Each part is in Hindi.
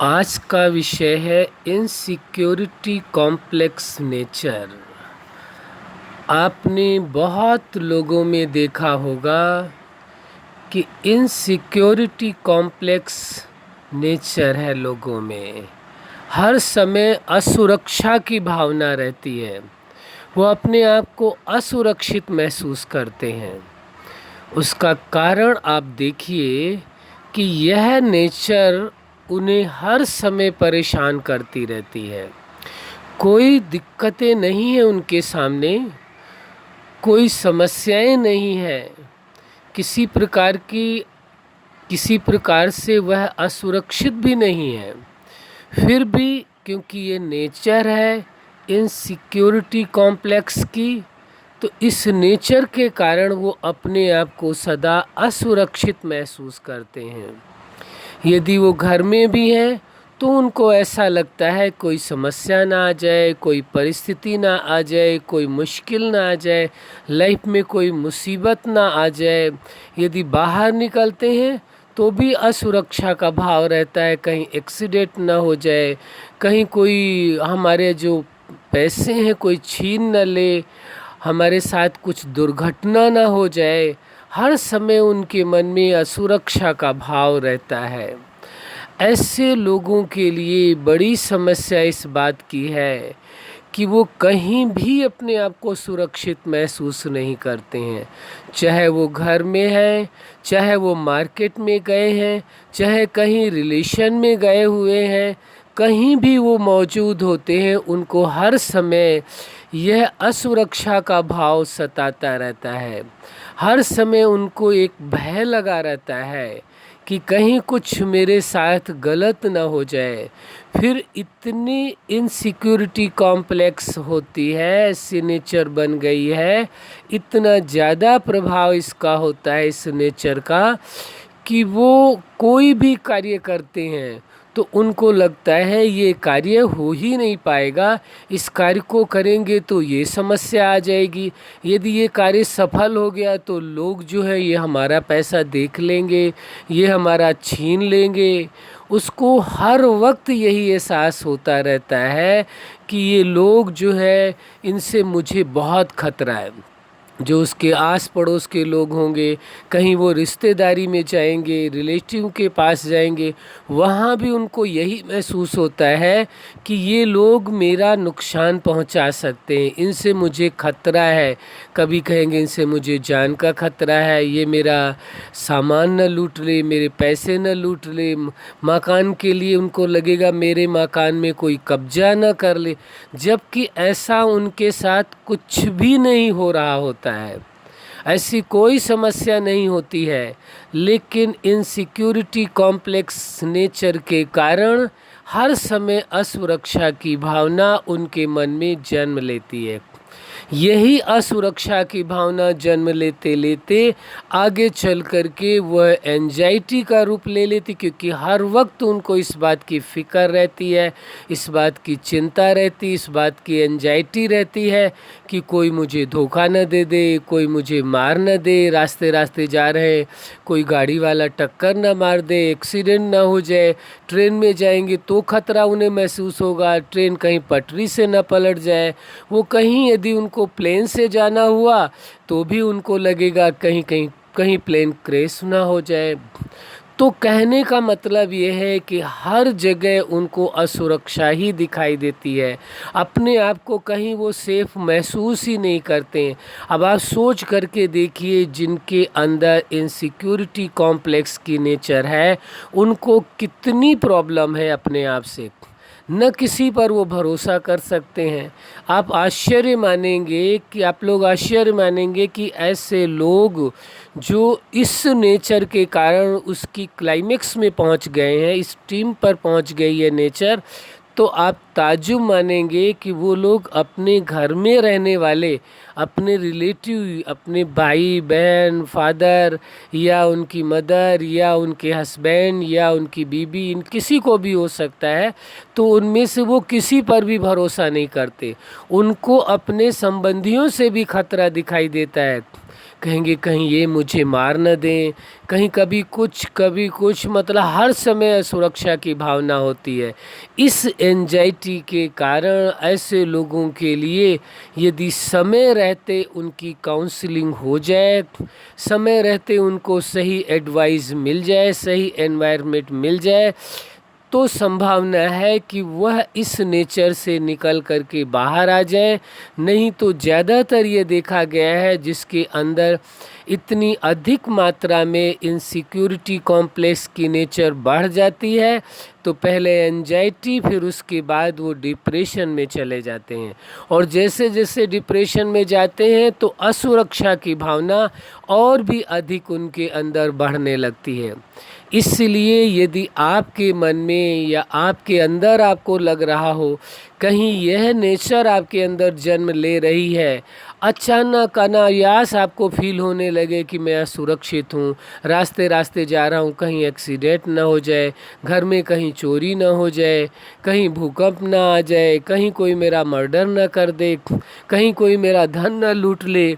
आज का विषय है इनसिक्योरिटी कॉम्प्लेक्स नेचर। आपने बहुत लोगों में देखा होगा कि इनसिक्योरिटी कॉम्प्लेक्स नेचर है लोगों में। हर समय असुरक्षा की भावना रहती है। वो अपने आप को असुरक्षित महसूस करते हैं। उसका कारण आप देखिए कि यह नेचर उन्हें हर समय परेशान करती रहती है। कोई दिक्कतें नहीं है उनके सामने, कोई समस्याएं नहीं है, किसी प्रकार से वह असुरक्षित भी नहीं है। फिर भी क्योंकि ये नेचर है इनसिक्योरिटी कॉम्प्लेक्स की, तो इस नेचर के कारण वो अपने आप को सदा असुरक्षित महसूस करते हैं। यदि वो घर में भी हैं तो उनको ऐसा लगता है कोई समस्या ना आ जाए, कोई परिस्थिति ना आ जाए, कोई मुश्किल ना आ जाए, लाइफ में कोई मुसीबत ना आ जाए। यदि बाहर निकलते हैं तो भी असुरक्षा का भाव रहता है, कहीं एक्सीडेंट ना हो जाए, कहीं कोई हमारे जो पैसे हैं कोई छीन न ले, हमारे साथ कुछ दुर्घटना ना हो जाए। हर समय उनके मन में असुरक्षा का भाव रहता है। ऐसे लोगों के लिए बड़ी समस्या इस बात की है कि वो कहीं भी अपने आप को सुरक्षित महसूस नहीं करते हैं। चाहे वो घर में हैं, चाहे वो मार्केट में गए हैं, चाहे कहीं रिलेशन में गए हुए हैं, कहीं भी वो मौजूद होते हैं, उनको हर समय यह असुरक्षा का भाव सताता रहता है। हर समय उनको एक भय लगा रहता है कि कहीं कुछ मेरे साथ गलत ना हो जाए। फिर इतनी इनसिक्योरिटी कॉम्प्लेक्स होती है, ऐसी नेचर बन गई है, इतना ज़्यादा प्रभाव इसका होता है इस नेचर का कि वो कोई भी कार्य करते हैं तो उनको लगता है ये कार्य हो ही नहीं पाएगा, इस कार्य को करेंगे तो ये समस्या आ जाएगी, यदि ये कार्य सफल हो गया तो लोग जो है ये हमारा पैसा देख लेंगे, ये हमारा छीन लेंगे। उसको हर वक्त यही एहसास होता रहता है कि ये लोग जो है इनसे मुझे बहुत खतरा है। जो उसके आस पड़ोस के लोग होंगे, कहीं वो रिश्तेदारी में जाएंगे, रिलेटिव के पास जाएंगे, वहाँ भी उनको यही महसूस होता है कि ये लोग मेरा नुकसान पहुँचा सकते हैं, इनसे मुझे खतरा है। कभी कहेंगे इनसे मुझे जान का खतरा है, ये मेरा सामान न लूट ले, मेरे पैसे न लूट ले, मकान के लिए उनको लगेगा मेरे मकान में कोई कब्जा न कर ले, जबकि ऐसा उनके साथ कुछ भी नहीं हो रहा होता है, ऐसी कोई समस्या नहीं होती है। लेकिन इनसिक्योरिटी कॉम्प्लेक्स नेचर के कारण हर समय असुरक्षा की भावना उनके मन में जन्म लेती है। यही असुरक्षा की भावना जन्म लेते लेते आगे चल कर के वह एंजाइटी का रूप ले लेती, क्योंकि हर वक्त उनको इस बात की फ़िक्र रहती है, इस बात की चिंता रहती, इस बात की एंजाइटी रहती है कि कोई मुझे धोखा न दे दे, कोई मुझे मार न दे, रास्ते रास्ते जा रहे कोई गाड़ी वाला टक्कर न मार दे, एक्सीडेंट ना हो जाए, ट्रेन में जाएंगे तो खतरा उन्हें महसूस होगा, ट्रेन कहीं पटरी से न पलट जाए, वो कहीं यदि उनको प्लेन से जाना हुआ तो भी उनको लगेगा कहीं कहीं कहीं प्लेन क्रैश ना हो जाए। तो कहने का मतलब ये है कि हर जगह उनको असुरक्षा ही दिखाई देती है, अपने आप को कहीं वो सेफ महसूस ही नहीं करते हैं। अब आप सोच करके देखिए, जिनके अंदर इनसिक्योरिटी कॉम्प्लेक्स की नेचर है उनको कितनी प्रॉब्लम है अपने आप से, न किसी पर वो भरोसा कर सकते हैं। आप लोग आश्चर्य मानेंगे कि ऐसे लोग जो इस नेचर के कारण उसकी क्लाइमेक्स में पहुंच गए हैं, इस टीम पर पहुंच गई है नेचर, तो आप ताज्जुब मानेंगे कि वो लोग अपने घर में रहने वाले, अपने रिलेटिव, अपने भाई बहन, फादर या उनकी मदर या उनके हस्बैंड या उनकी बीबी, इन किसी को भी हो सकता है, तो उनमें से वो किसी पर भी भरोसा नहीं करते। उनको अपने संबंधियों से भी खतरा दिखाई देता है। कहेंगे कहीं ये मुझे मार न दें, कहीं कभी कुछ मतलब हर समय असुरक्षा की भावना होती है। इस एंजाइटी के कारण ऐसे लोगों के लिए यदि समय रहते उनकी काउंसलिंग हो जाए, समय रहते उनको सही एडवाइस मिल जाए, सही एनवायरनमेंट मिल जाए, तो संभावना है कि वह इस नेचर से निकल कर के बाहर आ जाए। नहीं तो ज़्यादातर ये देखा गया है जिसके अंदर इतनी अधिक मात्रा में इनसिक्योरिटी कॉम्प्लेक्स की नेचर बढ़ जाती है, तो पहले एंजाइटी, फिर उसके बाद वो डिप्रेशन में चले जाते हैं। और जैसे जैसे डिप्रेशन में जाते हैं तो असुरक्षा की भावना और भी अधिक उनके अंदर बढ़ने लगती है। इसलिए यदि आपके मन में या आपके अंदर आपको लग रहा हो कहीं यह नेचर आपके अंदर जन्म ले रही है, अचानक अनायास आपको फील होने लगे कि मैं असुरक्षित हूँ, रास्ते रास्ते जा रहा हूँ, कहीं एक्सीडेंट ना हो जाए, घर में कहीं चोरी ना हो जाए, कहीं भूकंप ना आ जाए, कहीं कोई मेरा मर्डर ना कर दे, कहीं कोई मेरा धन ना लूट ले,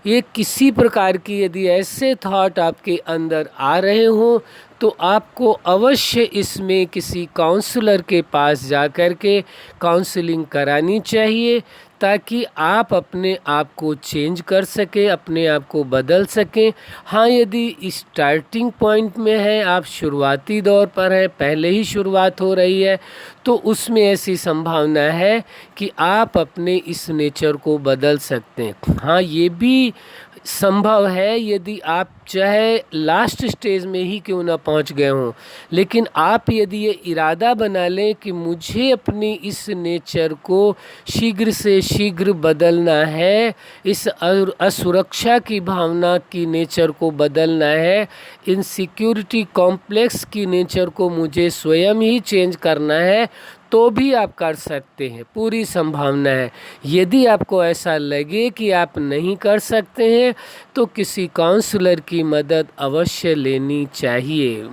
ये किसी प्रकार की यदि ऐसे थॉट आपके अंदर आ रहे हों तो आपको अवश्य इसमें किसी काउंसलर के पास जा कर के काउंसलिंग करानी चाहिए, ताकि आप अपने आप को चेंज कर सकें, अपने आप को बदल सकें। हाँ, यदि स्टार्टिंग पॉइंट में है, आप शुरुआती दौर पर हैं, पहले ही शुरुआत हो रही है, तो उसमें ऐसी संभावना है कि आप अपने इस नेचर को बदल सकते हैं। हाँ, ये भी संभव है यदि आप चाहे लास्ट स्टेज में ही क्यों ना पहुंच गए हों, लेकिन आप यदि ये इरादा बना लें कि मुझे अपनी इस नेचर को शीघ्र से शीघ्र बदलना है, इस असुरक्षा की भावना की नेचर को बदलना है, इनसिक्योरिटी कॉम्प्लेक्स की नेचर को मुझे स्वयं ही चेंज करना है, तो भी आप कर सकते हैं, पूरी संभावना है। यदि आपको ऐसा लगे कि आप नहीं कर सकते हैं तो किसी काउंसलर की मदद अवश्य लेनी चाहिए।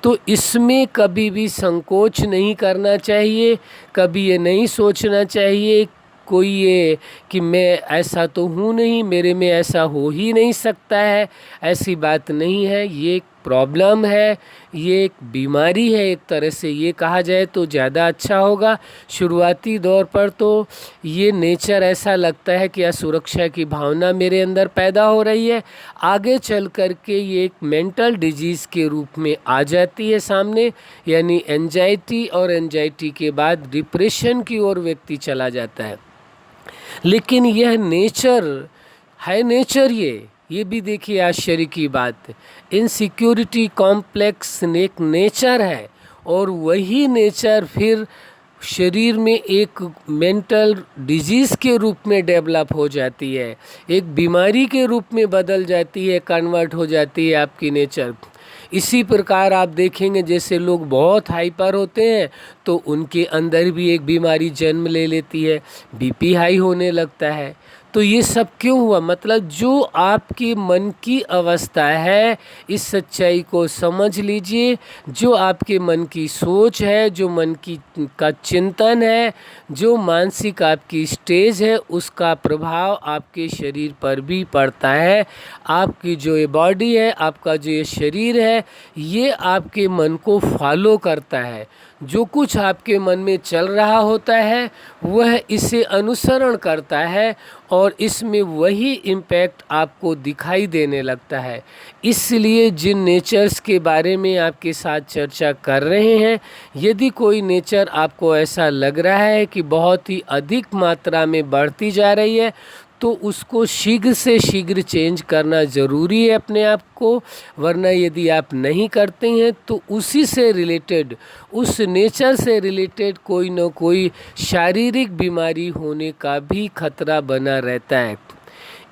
तो इसमें कभी भी संकोच नहीं करना चाहिए, कभी ये नहीं सोचना चाहिए कोई ये कि मैं ऐसा तो हूँ नहीं, मेरे में ऐसा हो ही नहीं सकता है, ऐसी बात नहीं है। ये एक प्रॉब्लम है, ये एक बीमारी है, एक तरह से ये कहा जाए तो ज़्यादा अच्छा होगा। शुरुआती दौर पर तो ये नेचर ऐसा लगता है कि असुरक्षा की भावना मेरे अंदर पैदा हो रही है, आगे चल कर के ये एक मेंटल डिजीज़ के रूप में आ जाती है सामने, यानी एंजाइटी, और एंजाइटी के बाद डिप्रेशन की ओर व्यक्ति चला जाता है। लेकिन यह नेचर है, नेचर ये भी देखिए आश्चर्य की बात, इनसिक्योरिटी कॉम्प्लेक्स एक नेचर है, और वही नेचर फिर शरीर में एक मेंटल डिजीज़ के रूप में डेवलप हो जाती है, एक बीमारी के रूप में बदल जाती है, कन्वर्ट हो जाती है आपकी नेचर। इसी प्रकार आप देखेंगे जैसे लोग बहुत हाइपर होते हैं तो उनके अंदर भी एक बीमारी जन्म ले लेती है, बीपी हाई होने लगता है। तो ये सब क्यों हुआ? मतलब जो आपके मन की अवस्था है, इस सच्चाई को समझ लीजिए। जो आपके मन की सोच है, जो मन की का चिंतन है, जो मानसिक आपकी स्टेज है, उसका प्रभाव आपके शरीर पर भी पड़ता है। आपकी जो ये बॉडी है, आपका जो ये शरीर है, ये आपके मन को फॉलो करता है। जो कुछ आपके मन में चल रहा होता है वह इसे अनुसरण करता है, और इसमें वही इम्पैक्ट आपको दिखाई देने लगता है। इसलिए जिन नेचर्स के बारे में आपके साथ चर्चा कर रहे हैं, यदि कोई नेचर आपको ऐसा लग रहा है कि बहुत ही अधिक मात्रा में बढ़ती जा रही है, तो उसको शीघ्र से शीघ्र चेंज करना ज़रूरी है अपने आप को, वरना यदि आप नहीं करते हैं तो उसी से रिलेटेड, उस नेचर से रिलेटेड कोई न कोई शारीरिक बीमारी होने का भी खतरा बना रहता है।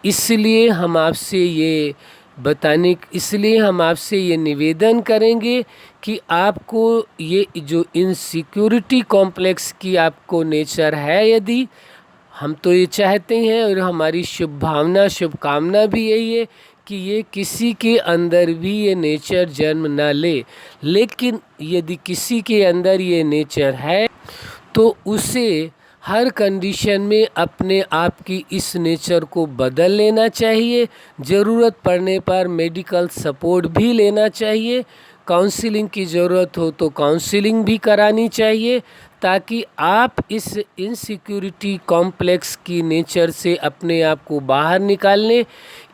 इसलिए हम आपसे ये निवेदन करेंगे कि आपको ये जो इनसिक्योरिटी कॉम्प्लेक्स की आपको नेचर है, यदि हम तो ये चाहते हैं और हमारी शुभकामना भी यही है कि ये किसी के अंदर भी ये नेचर जन्म ना ले, लेकिन यदि किसी के अंदर ये नेचर है तो उसे हर कंडीशन में अपने आप की इस नेचर को बदल लेना चाहिए। ज़रूरत पड़ने पर मेडिकल सपोर्ट भी लेना चाहिए। काउंसलिंग की ज़रूरत हो तो काउंसलिंग भी करानी चाहिए, ताकि आप इस इनसिक्योरिटी कॉम्प्लेक्स की नेचर से अपने आप को बाहर निकाल लें।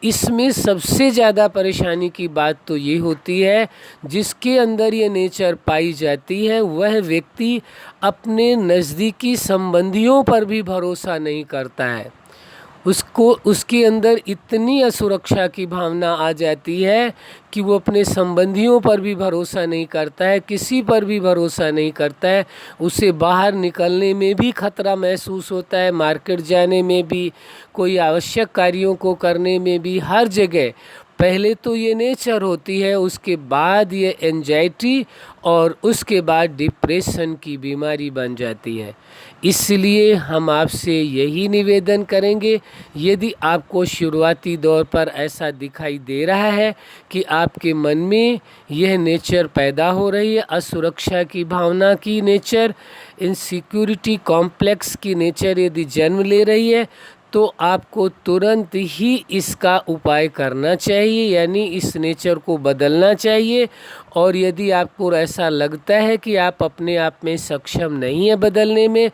इसमें सबसे ज़्यादा परेशानी की बात तो ये होती है, जिसके अंदर ये नेचर पाई जाती है वह व्यक्ति अपने नज़दीकी संबंधियों पर भी भरोसा नहीं करता है। उसको उसके अंदर इतनी असुरक्षा की भावना आ जाती है कि वो अपने संबंधियों पर भी भरोसा नहीं करता है, किसी पर भी भरोसा नहीं करता है। उसे बाहर निकलने में भी खतरा महसूस होता है, मार्केट जाने में भी, कोई आवश्यक कार्यों को करने में भी, हर जगह। पहले तो ये नेचर होती है, उसके बाद ये एंजाइटी और उसके बाद डिप्रेशन की बीमारी बन जाती है। इसलिए हम आपसे यही निवेदन करेंगे, यदि आपको शुरुआती दौर पर ऐसा दिखाई दे रहा है कि आपके मन में यह नेचर पैदा हो रही है, असुरक्षा की भावना की नेचर, इनसिक्योरिटी कॉम्प्लेक्स की नेचर यदि जन्म ले रही है, तो आपको तुरंत ही इसका उपाय करना चाहिए, यानी इस नेचर को बदलना चाहिए। और यदि आपको ऐसा लगता है कि आप अपने आप में सक्षम नहीं है बदलने में,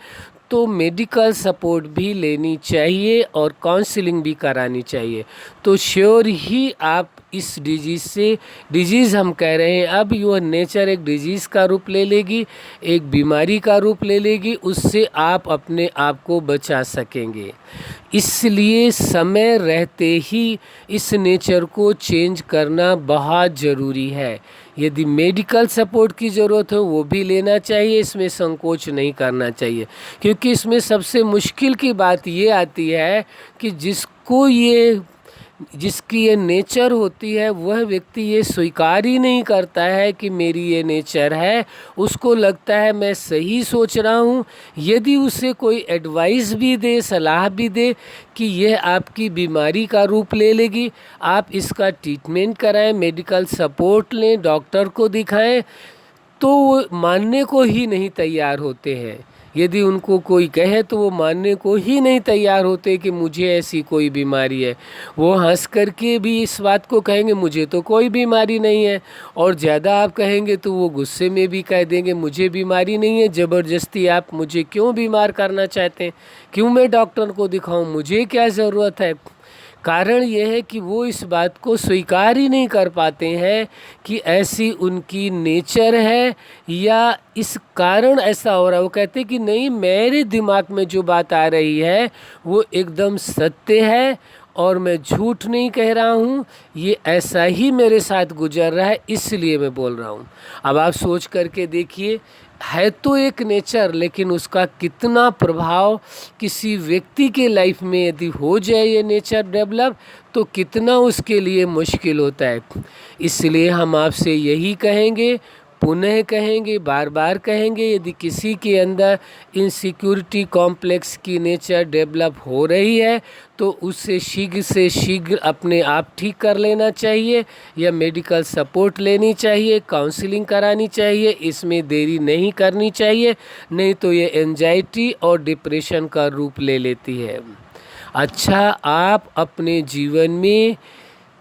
तो मेडिकल सपोर्ट भी लेनी चाहिए और काउंसलिंग भी करानी चाहिए। तो श्योर ही आप इस डिजीज़ से, डिजीज़ हम कह रहे हैं, अब यह नेचर एक डिजीज़ का रूप ले लेगी, एक बीमारी का रूप ले लेगी, उससे आप अपने आप को बचा सकेंगे। इसलिए समय रहते ही इस नेचर को चेंज करना बहुत ज़रूरी है। यदि मेडिकल सपोर्ट की ज़रूरत हो वो भी लेना चाहिए, इसमें संकोच नहीं करना चाहिए, क्योंकि इसमें सबसे मुश्किल की बात ये आती है कि जिसकी ये नेचर होती है वह व्यक्ति ये स्वीकार ही नहीं करता है कि मेरी ये नेचर है। उसको लगता है मैं सही सोच रहा हूँ। यदि उसे कोई एडवाइस भी दे, सलाह भी दे कि यह आपकी बीमारी का रूप ले लेगी, आप इसका ट्रीटमेंट कराएं, मेडिकल सपोर्ट लें, डॉक्टर को दिखाएं, तो वो मानने को ही नहीं तैयार होते हैं। यदि उनको कोई कहे तो वो मानने को ही नहीं तैयार होते कि मुझे ऐसी कोई बीमारी है। वो हंस करके भी इस बात को कहेंगे मुझे तो कोई बीमारी नहीं है, और ज़्यादा आप कहेंगे तो वो गुस्से में भी कह देंगे मुझे बीमारी नहीं है, ज़बरदस्ती आप मुझे क्यों बीमार करना चाहते हैं, क्यों मैं डॉक्टर को दिखाऊं, मुझे क्या ज़रूरत है। कारण यह है कि वो इस बात को स्वीकार ही नहीं कर पाते हैं कि ऐसी उनकी नेचर है, या इस कारण ऐसा हो रहा है। वो कहते हैं कि नहीं, मेरे दिमाग में जो बात आ रही है वो एकदम सत्य है और मैं झूठ नहीं कह रहा हूँ, ये ऐसा ही मेरे साथ गुजर रहा है, इसलिए मैं बोल रहा हूँ। अब आप सोच करके देखिए, है तो एक नेचर, लेकिन उसका कितना प्रभाव किसी व्यक्ति के लाइफ में यदि हो जाए ये नेचर डेवलप, तो कितना उसके लिए मुश्किल होता है। इसलिए हम आपसे यही कहेंगे, पुनः कहेंगे, बार बार कहेंगे, यदि किसी के अंदर इनसिक्योरिटी कॉम्प्लेक्स की नेचर डेवलप हो रही है तो उससे शीघ्र से शीघ्र अपने आप ठीक कर लेना चाहिए, या मेडिकल सपोर्ट लेनी चाहिए, काउंसलिंग करानी चाहिए, इसमें देरी नहीं करनी चाहिए, नहीं तो ये एंजाइटी और डिप्रेशन का रूप ले लेती है। अच्छा, आप अपने जीवन में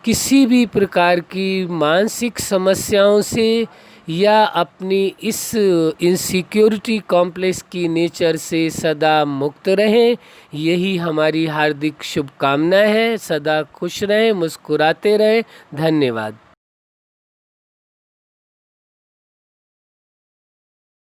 किसी भी प्रकार की मानसिक समस्याओं से या अपनी इस इनसिक्योरिटी कॉम्प्लेक्स की नेचर से सदा मुक्त रहें, यही हमारी हार्दिक शुभकामना है। सदा खुश रहें, मुस्कुराते रहें। धन्यवाद।